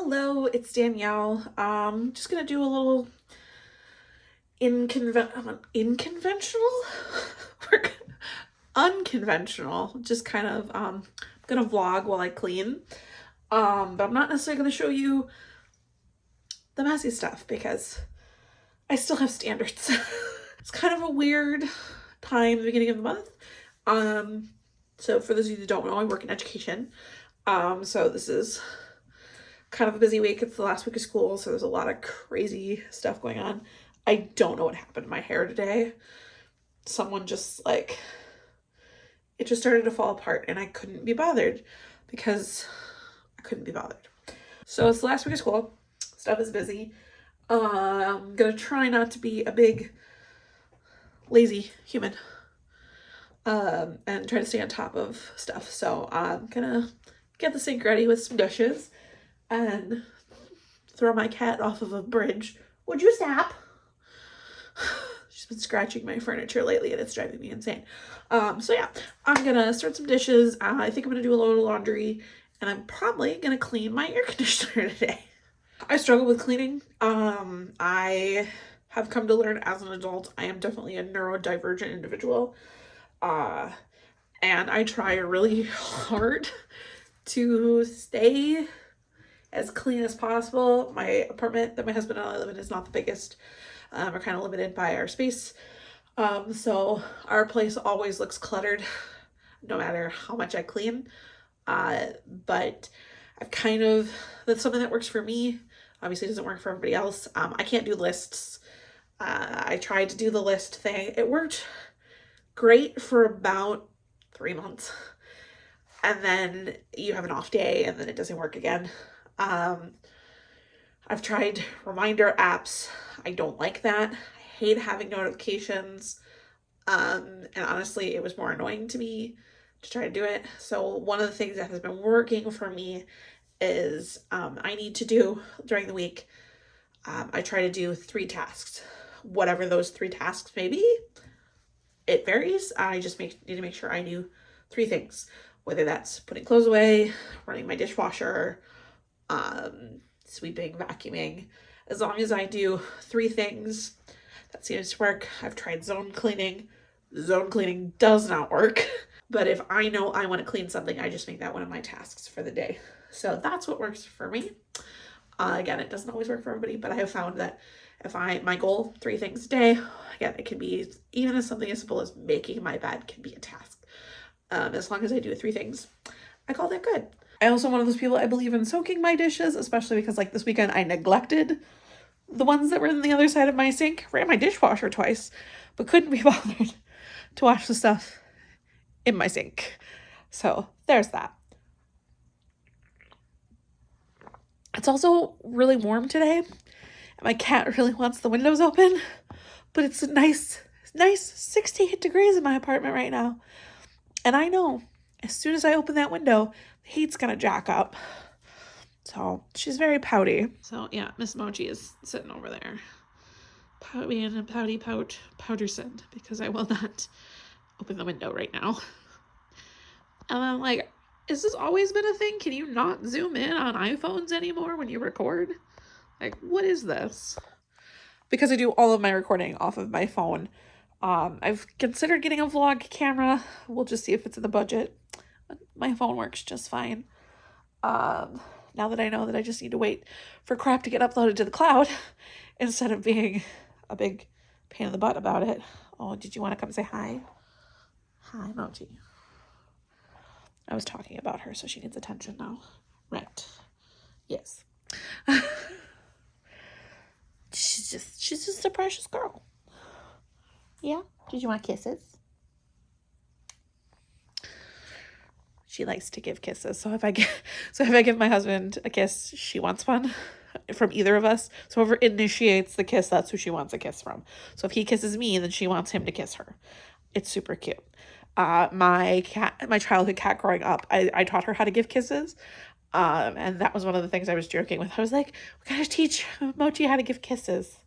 Hello, it's Danielle. Just gonna do a little inconventional or unconventional. Just kind of gonna vlog while I clean. But I'm not necessarily gonna show you the messy stuff because I still have standards. It's kind of a weird time, the beginning of the month. So for those of you who don't know, I work in education. So this is kind of a busy week. It's the last week of school, so there's a lot of crazy stuff going on. I don't know what happened to my hair today. Someone just it just started to fall apart and I couldn't be bothered because I couldn't be bothered. So it's the last week of school. Stuff is busy. I'm gonna try not to be a big lazy human and try to stay on top of stuff. So I'm gonna get the sink ready with some dishes and throw my cat off of a bridge. Would you stop? She's been scratching my furniture lately and it's driving me insane. So yeah, I'm gonna start some dishes. I think I'm gonna do a load of laundry and I'm probably gonna clean my air conditioner today. I struggle with cleaning. I have come to learn as an adult, I am definitely a neurodivergent individual. And I try really hard to stay as clean as possible. My apartment that my husband and I live in is not the biggest. We're kind of limited by our space. So our place always looks cluttered no matter how much I clean. But that's something that works for me. Obviously it doesn't work for everybody else. I can't do lists. I tried to do the list thing. It worked great for about 3 months. And then you have an off day and then it doesn't work again. I've tried reminder apps. I don't like that. I hate having notifications. And honestly, it was more annoying to me to try to do it. So one of the things that has been working for me is I need to do during the week, I try to do 3 tasks. Whatever those 3 tasks may be, it varies. I just need to make sure I do 3 things. Whether that's putting clothes away, running my dishwasher, sweeping, vacuuming. As long as I do 3 things, that seems to work. I've tried zone cleaning. Zone cleaning does not work. But if I know I want to clean something, I just make that one of my tasks for the day. So that's what works for me. Again, it doesn't always work for everybody, but I have found that if my goal, 3 things a day, again, it can be even as something as simple as making my bed can be a task. As long as I do 3 things, I call that good. I also am one of those people, I believe in soaking my dishes, especially because like this weekend I neglected the ones that were in the other side of my sink. Ran my dishwasher twice, but couldn't be bothered to wash the stuff in my sink. So there's that. It's also really warm today. My cat really wants the windows open, but it's a nice 68 degrees in my apartment right now. And I know as soon as I open that window, the heat's gonna jack up. So she's very pouty. So yeah, Miss Mochi is sitting over there. Being a pouty Pouterson, because I will not open the window right now. And I'm like, has this always been a thing? Can you not zoom in on iPhones anymore when you record? Like, what is this? Because I do all of my recording off of my phone. I've considered getting a vlog camera. We'll just see if it's in the budget. My phone works just fine. Now that I know that I just need to wait for crap to get uploaded to the cloud instead of being a big pain in the butt about it. Oh, did you want to come say hi? Hi, Mochi. I was talking about her, so she needs attention now. Right. Yes. She's just a precious girl. Yeah? Did you want kisses? She likes to give kisses. So if I give my husband a kiss, she wants one from either of us. So whoever initiates the kiss, that's who she wants a kiss from. So if he kisses me, then she wants him to kiss her. It's super cute. My childhood cat growing up, I taught her how to give kisses. And that was one of the things I was joking with. I was like, we gotta teach Mochi how to give kisses.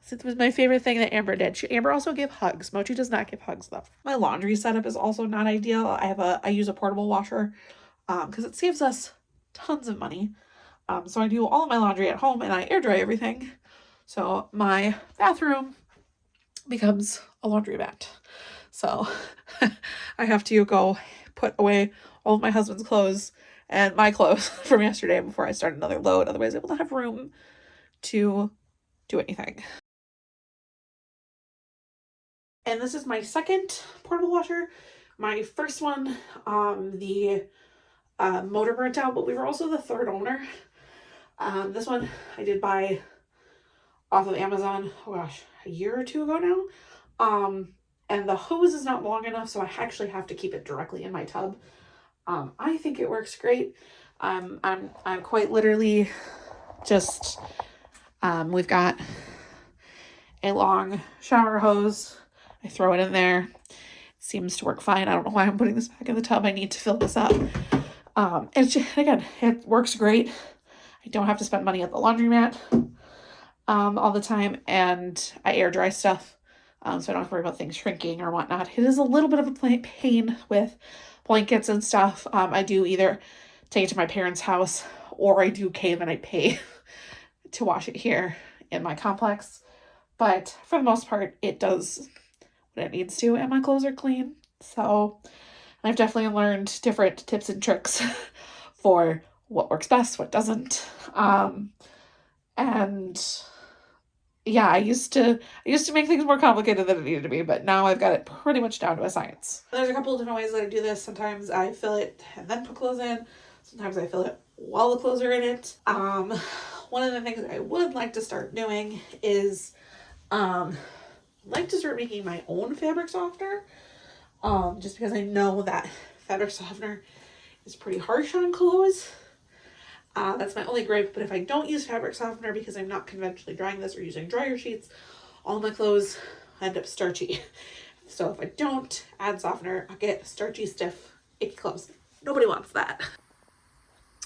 It was my favorite thing that Amber did. Amber also gave hugs. Mochi does not give hugs though. My laundry setup is also not ideal. I use a portable washer because it saves us tons of money. So I do all of my laundry at home and I air dry everything. So my bathroom becomes a laundromat. So I have to go put away all of my husband's clothes and my clothes from yesterday before I start another load. Otherwise, I will not have room to do anything. And this is my second portable washer. My first one, the motor burnt out, but we were also the third owner. This one I did buy off of Amazon, oh gosh, a year or two ago now. And the hose is not long enough, so I actually have to keep it directly in my tub. I think it works great. I'm quite literally just, we've got a long shower hose. I throw it in there. It seems to work fine. I don't know why I'm putting this back in the tub. I need to fill this up. It's just, again, it works great. I don't have to spend money at the laundromat all the time, and I air dry stuff, so I don't have to worry about things shrinking or whatnot. It is a little bit of a pain with blankets and stuff. I do either take it to my parents' house or I do cave and I pay to wash it here in my complex. But for the most part, it does what it needs to, and my clothes are clean. So I've definitely learned different tips and tricks for what works best, what doesn't. And yeah, I used to make things more complicated than it needed to be, but now I've got it pretty much down to a science. There's a couple of different ways that I do this. Sometimes I fill it and then put clothes in. Sometimes I fill it while the clothes are in it. One of the things I would like to start doing is like to start making my own fabric softener. Just because I know that fabric softener is pretty harsh on clothes. That's my only gripe, but if I don't use fabric softener because I'm not conventionally drying this or using dryer sheets, all my clothes end up starchy. So if I don't add softener, I'll get starchy, stiff, icky clothes. Nobody wants that.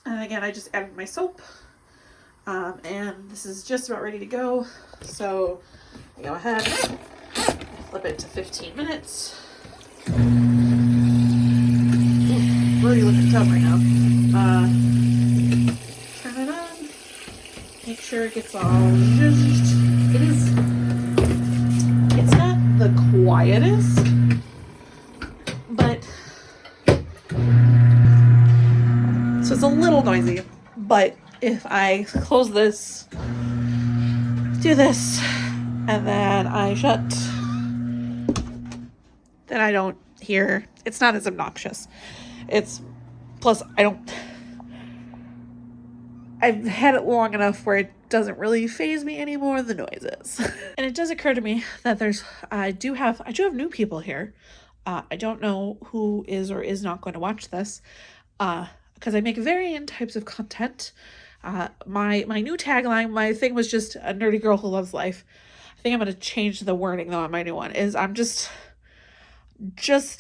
And again, I just added my soap, and this is just about ready to go. So I go ahead, flip it to 15 minutes. Ooh, already looking tough right now. Turn it on. Make sure it gets all zhuzhed. It's not the quietest, but so it's a little noisy. But if I close this, do this, and then I shut, then I don't hear. It's not as obnoxious. Plus I've had it long enough where it doesn't really faze me anymore, the noises. And it does occur to me that I do have new people here. I don't know who is or is not going to watch this, because I make varying types of content. My new tagline, my thing was just a nerdy girl who loves life. I think I'm going to change the wording though on my new one. I'm just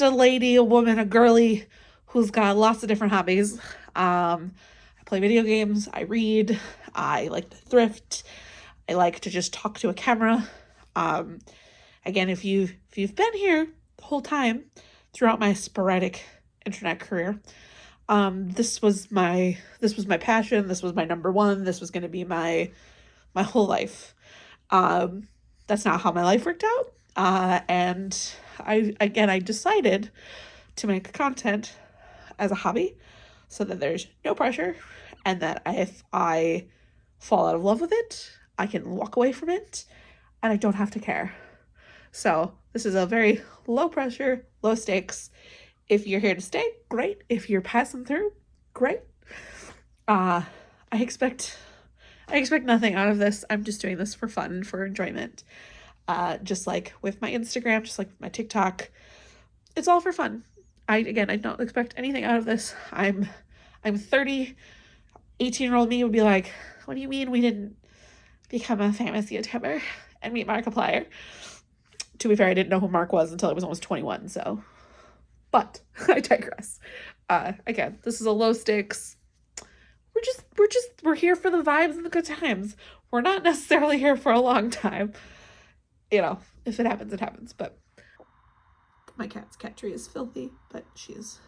a lady, a woman, a girly who's got lots of different hobbies. I play video games, I read, I like to thrift, I like to just talk to a camera. Again, if you've been here the whole time throughout my sporadic internet career, this was my passion, this was my number one, this was going to be my whole life. That's not how my life worked out. And I decided to make content as a hobby so that there's no pressure, and that if I fall out of love with it, I can walk away from it and I don't have to care. So this is a very low pressure, low stakes. If you're here to stay, great. If you're passing through, great. I expect nothing out of this. I'm just doing this for fun, for enjoyment. Just like with my Instagram, just like with my TikTok, it's all for fun. I don't expect anything out of this. I'm 30. 18-year-old me would be like, what do you mean we didn't become a famous YouTuber and meet Markiplier? To be fair, I didn't know who Mark was until I was almost 21, so. But I digress. Again, this is a low stakes. We're here for the vibes and the good times. We're not necessarily here for a long time. You know, if it happens, it happens. But my cat's cat tree is filthy, but she's,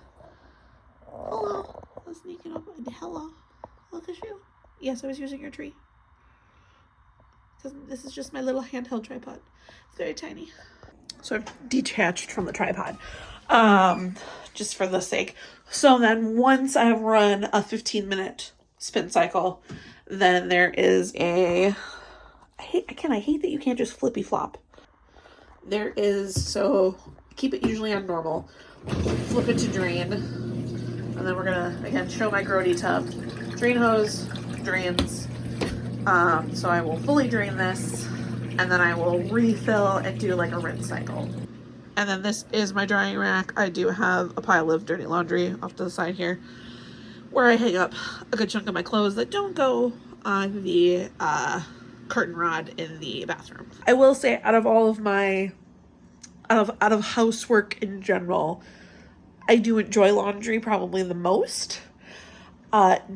hello, sneaking up, and hello, look at you. Yes, I was using your tree. This is just my little handheld tripod. It's very tiny. So I've detached from the tripod, just for the sake. So then once I've run a 15-minute spin cycle, then there is I hate that you can't just flippy flop. There is, so keep it usually on normal, flip it to drain, and then we're gonna, again, show my grody tub. Drain hose, drains. So I will fully drain this, and then I will refill and do like a rinse cycle. And then this is my drying rack. I do have a pile of dirty laundry off to the side here, where I hang up a good chunk of my clothes that don't go on the curtain rod in the bathroom. I will say, out of all of my out of housework in general, I do enjoy laundry probably the most.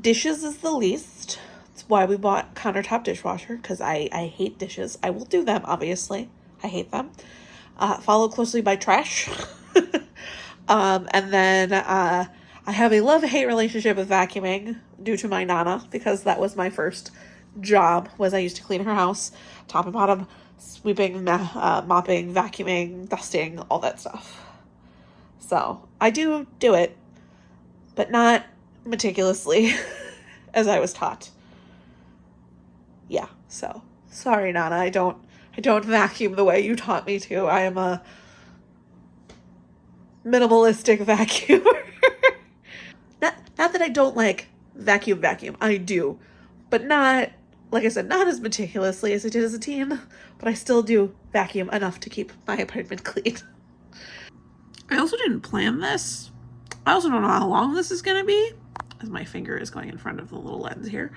Dishes is the least. That's why we bought countertop dishwasher, because I hate dishes. I will do them, obviously. I hate them. Followed closely by trash. And then I have a love-hate relationship with vacuuming due to my Nana, because that was my first job, was I used to clean her house, top and bottom, sweeping, mopping, vacuuming, dusting, all that stuff. So I do it, but not meticulously as I was taught. Yeah, so sorry, Nana. I don't vacuum the way you taught me to. I am a minimalistic vacuumer. Not that I don't like vacuum. I do, but not, like I said, not as meticulously as I did as a teen, but I still do vacuum enough to keep my apartment clean. I also didn't plan this. I also don't know how long this is gonna be, as my finger is going in front of the little lens here.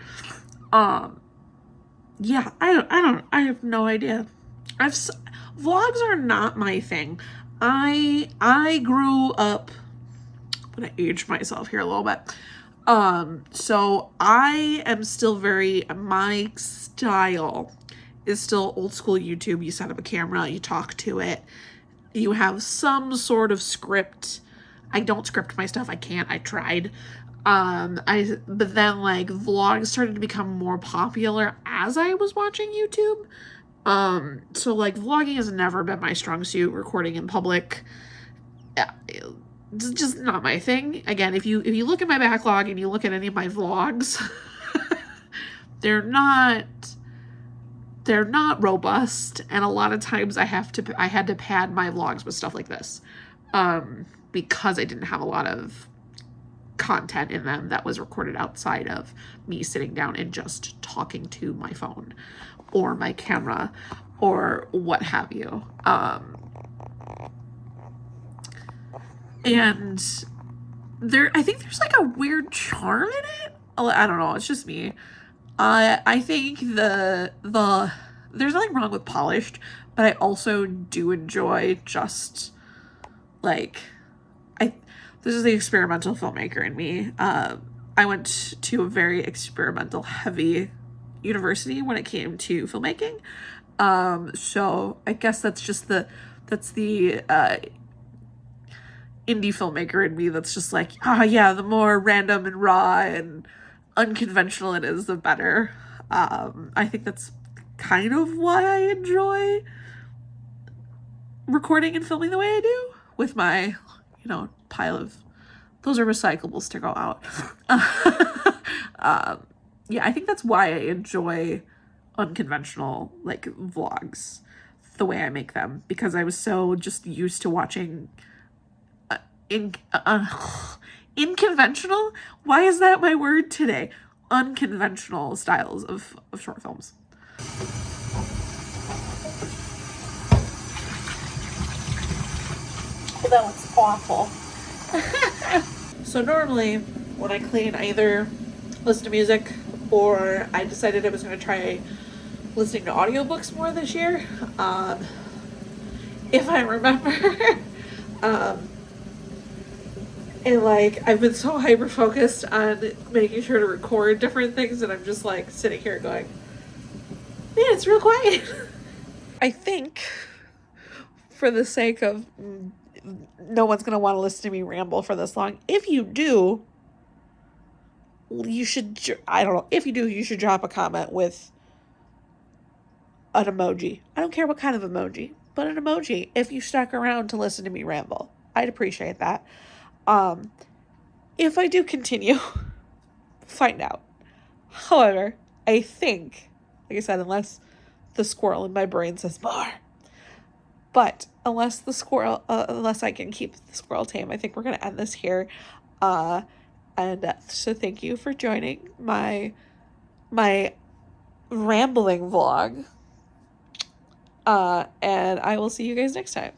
Yeah, I have no idea. Vlogs are not my thing. I grew up, I'm gonna age myself here a little bit. So I am still my style is still old school YouTube. You set up a camera, you talk to it, you have some sort of script. I don't script my stuff. I can't. I tried. But then like vlogs started to become more popular as I was watching YouTube. So like vlogging has never been my strong suit. Recording in public, it's just not my thing. Again, if you look at my backlog and you look at any of my vlogs, they're not robust, and a lot of times I had to pad my vlogs with stuff like this, because I didn't have a lot of content in them that was recorded outside of me sitting down and just talking to my phone or my camera or what have you. And I think there's like a weird charm in it. I don't know. It's just me. I think there's nothing wrong with polished, but I also do enjoy just like, this is the experimental filmmaker in me. I went to a very experimental heavy university when it came to filmmaking. So I guess that's the indie filmmaker in me that's just like, yeah, the more random and raw and unconventional it is, the better. I think that's kind of why I enjoy recording and filming the way I do, with my, pile of, those are recyclables to go out. Yeah, I think that's why I enjoy unconventional, like, vlogs the way I make them, because I was so just used to watching inconventional? Why is that my word today? Unconventional styles of short films. Well, that looks awful. So normally when I clean, I either listen to music, or I decided I was going to try listening to audiobooks more this year. If I remember. And like, I've been so hyper focused on making sure to record different things that I'm just like sitting here going, man, it's real quiet. I think, for the sake of no one's going to want to listen to me ramble for this long, if you do, you should, I don't know, if you do, you should drop a comment with an emoji. I don't care what kind of emoji, but an emoji if you stuck around to listen to me ramble. I'd appreciate that. If I do continue, find out. However, I think, like I said, unless the squirrel in my brain says more, but unless I can keep the squirrel tame, I think we're going to end this here. So thank you for joining my rambling vlog. And I will see you guys next time.